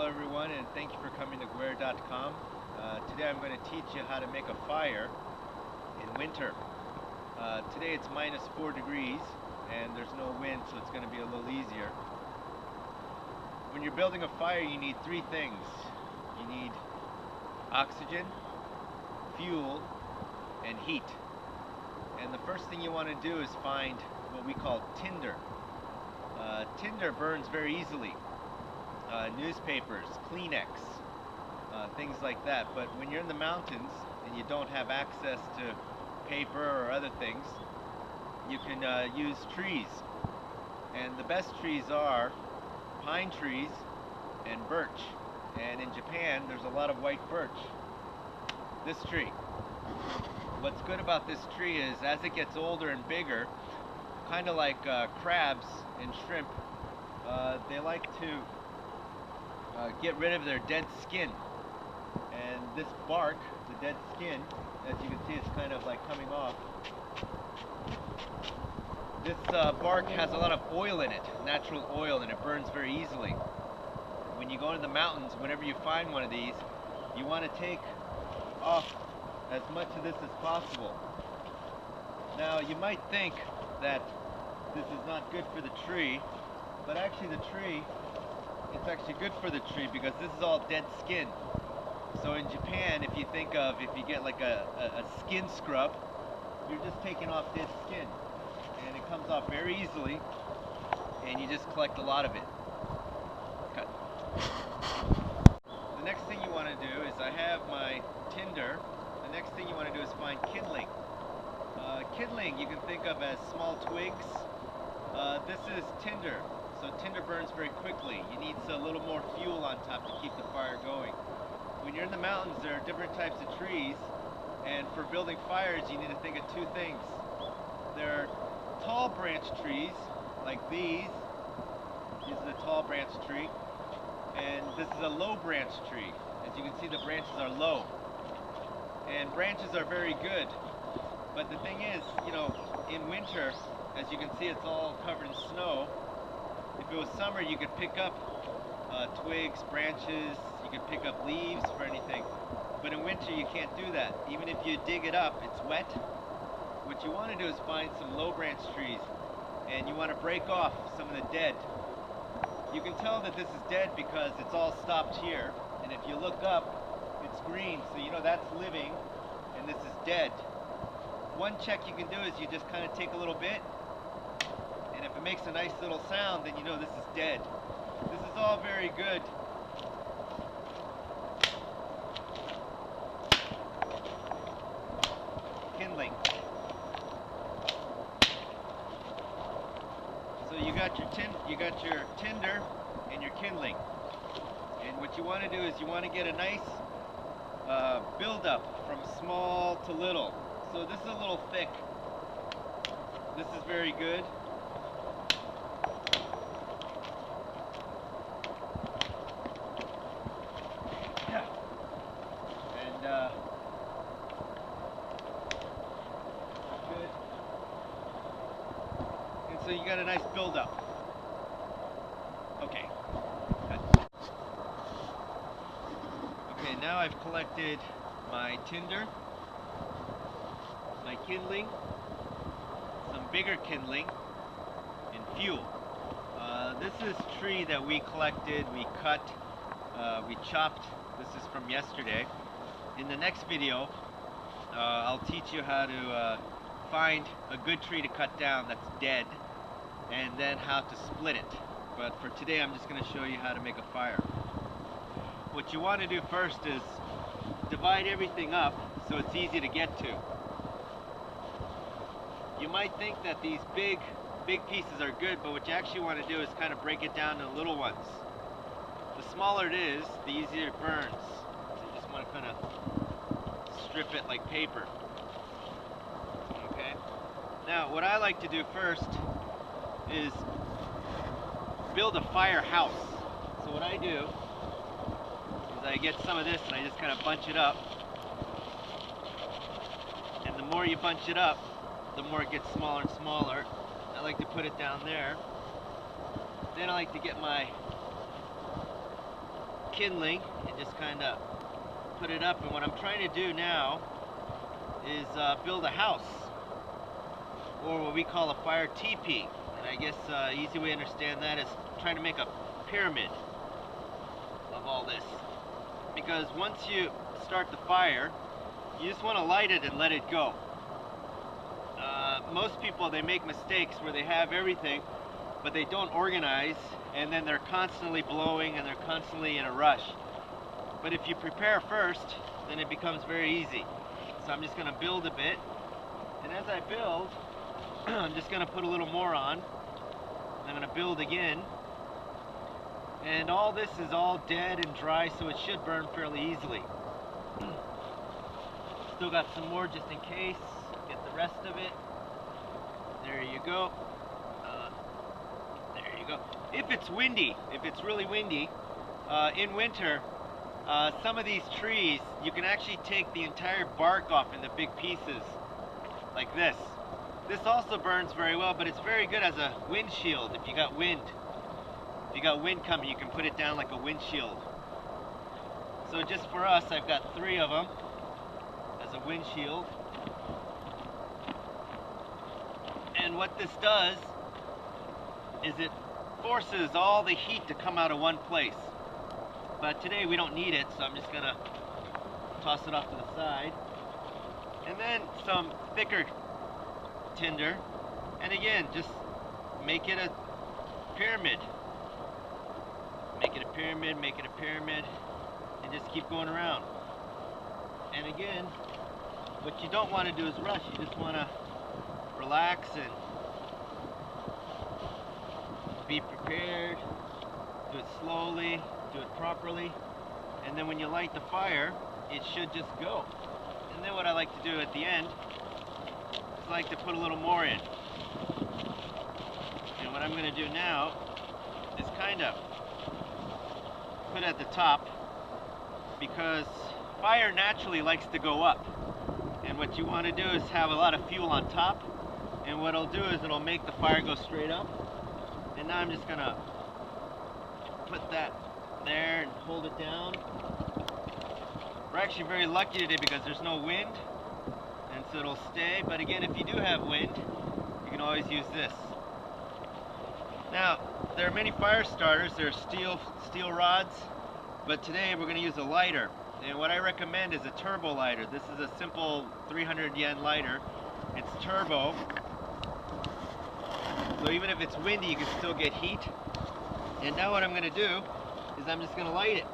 everyone, and thank you for coming to gw-ear.com. Today I'm going to teach you how to make a fire in winter. Today it's minus 4 degrees and there's no wind, so it's going to be a little easier. When you're building a fire, you need three things. You need oxygen, fuel, and heat. And the first thing you want to do is find what we call tinder. Tinder burns very easily. Newspapers, Kleenex, things like that. But when you're in the mountains and you don't have access to paper or other things, you can use trees. And the best trees are pine trees and birch. And in Japan, there's a lot of white birch. This tree. What's good about this tree is as it gets older and bigger, kind of like crabs and shrimp, they like to get rid of their dead skin. And this bark, the dead skin, as you can see, it's kind of like coming off. This bark has a lot of oil in it, natural oil, and it burns very easily. When you go into the mountains, whenever you find one of these, you want to take off as much of this as possible. Now, you might think that this is not good for the tree, but actually the tree, it's actually good for the tree because this is all dead skin. So in Japan, if you think of, if you get like a skin scrub, you're just taking off dead skin. And it comes off very easily, and you just collect a lot of it. Cut. The next thing you want to do is, I have my tinder. The next thing you want to do is find kindling. Kindling you can think of as small twigs. This is tinder. So tinder burns very quickly. You need a little more fuel on top to keep the fire going. When you're in the mountains, there are different types of trees, and for building fires, you need to think of two things. There are tall branch trees, like these. This is a tall branch tree, and this is a low branch tree. As you can see, the branches are low, and branches are very good. But the thing is, you know, in winter, as you can see, it's all covered in snow. If it was summer, you could pick up twigs, branches, you could pick up leaves for anything. But in winter, you can't do that. Even if you dig it up, it's wet. What you want to do is find some low branch trees, and you want to break off some of the dead. You can tell that this is dead because it's all stopped here. And if you look up, it's green, so you know that's living, and this is dead. One check you can do is you just kind of take a little bit, and if it makes a nice little sound, then you know this is dead. This is all very good. Kindling. So you got your tinder and your kindling. And what you want to do is you want to get a nice build-up from small to little. So this is a little thick. This is very good. Good. And so you got a nice build-up. Okay. Okay, now I've collected my tinder, my kindling, some bigger kindling, and fuel. This is tree that we collected, we cut, we chopped. This is from yesterday. In the next video, I'll teach you how to find a good tree to cut down that's dead, and then how to split it. But for today, I'm just going to show you how to make a fire. What you want to do first is divide everything up so it's easy to get to. You might think that these big pieces are good, but what you actually want to do is kind of break it down into little ones. The smaller it is, the easier it burns. So you just want to kind of strip it like paper. Okay? Now, what I like to do first is build a firehouse. So what I do is I get some of this and I just kind of bunch it up. And the more you bunch it up, the more it gets smaller and smaller. I like to put it down there. Then I like to get my kindling and just kind of put it up. And what I'm trying to do now is build a house, or what we call a fire teepee. And I guess easy way to understand that is trying to make a pyramid of all this. Because once you start the fire, you just want to light it and let it go. Most people, they make mistakes where they have everything, but they don't organize, and then they're constantly blowing and they're constantly in a rush. But if you prepare first, then it becomes very easy. So I'm just going to build a bit, and as I build, I'm just going to put a little more on. I'm going to build again, and all this is all dead and dry, so it should burn fairly easily. Still got some more just in case. Get the rest of it. There you go. There you go. If it's windy, if it's really windy, in winter, some of these trees, you can actually take the entire bark off into big pieces, like this. This also burns very well, but it's very good as a windshield if you got wind. If you got wind coming, you can put it down like a windshield. So just for us, I've got 3 of them as a windshield. And what this does is it forces all the heat to come out of one place. But today we don't need it, so I'm just gonna toss it off to the side. And then some thicker tinder, and again, just make it a pyramid. Make it a pyramid, make it a pyramid, and just keep going around. And again, what you don't want to do is rush. You just want to relax and be prepared. Do it slowly, do it properly, and then when you light the fire, it should just go. And then what I like to do at the end is I like to put a little more in. And what I'm going to do now is kind of put at the top, because fire naturally likes to go up, and what you want to do is have a lot of fuel on top, and what it'll do is it'll make the fire go straight up. And now I'm just gonna put that there and hold it down. We're actually very lucky today because there's no wind, and so it'll stay. But again, if you do have wind, you can always use this. Now, there are many fire starters. There are steel rods, but today we're going to use a lighter. And what I recommend is a turbo lighter. This is a simple 300 yen lighter. It's turbo, so even if it's windy, you can still get heat. And now what I'm going to do is I'm just going to light it.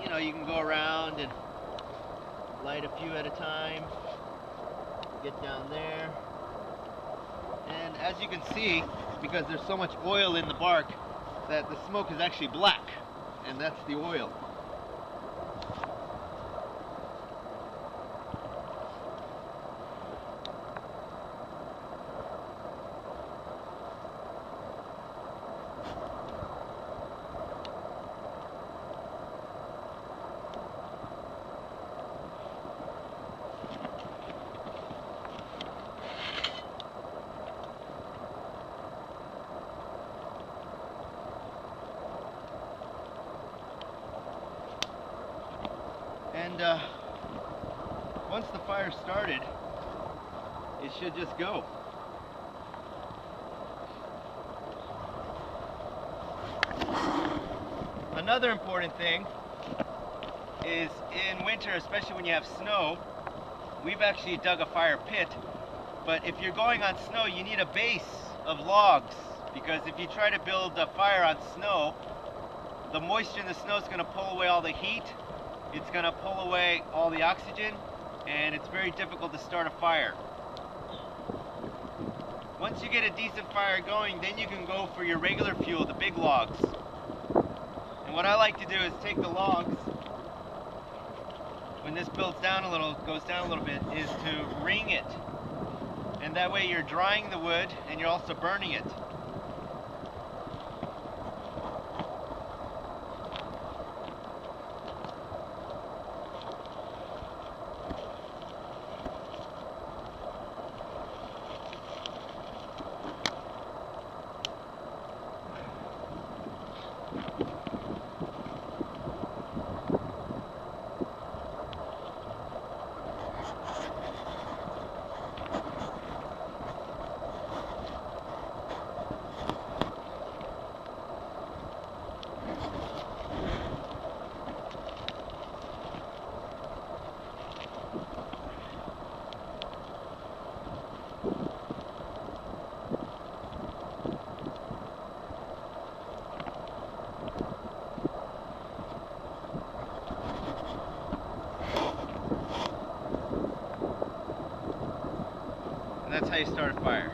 You know, you can go around and light a few at a time. Get down there, and as you can see, because there's so much oil in the bark, that the smoke is actually black, and that's the oil. And once the fire started, it should just go. Another important thing is in winter, especially when you have snow, we've actually dug a fire pit, but if you're going on snow, you need a base of logs, because if you try to build a fire on snow, the moisture in the snow is going to pull away all the heat. It's going to pull away all the oxygen, and it's very difficult to start a fire. Once you get a decent fire going, then you can go for your regular fuel, the big logs. And what I like to do is take the logs, when this builds down a little, goes down a little bit, is to ring it. And that way you're drying the wood and you're also burning it. how you start a fire.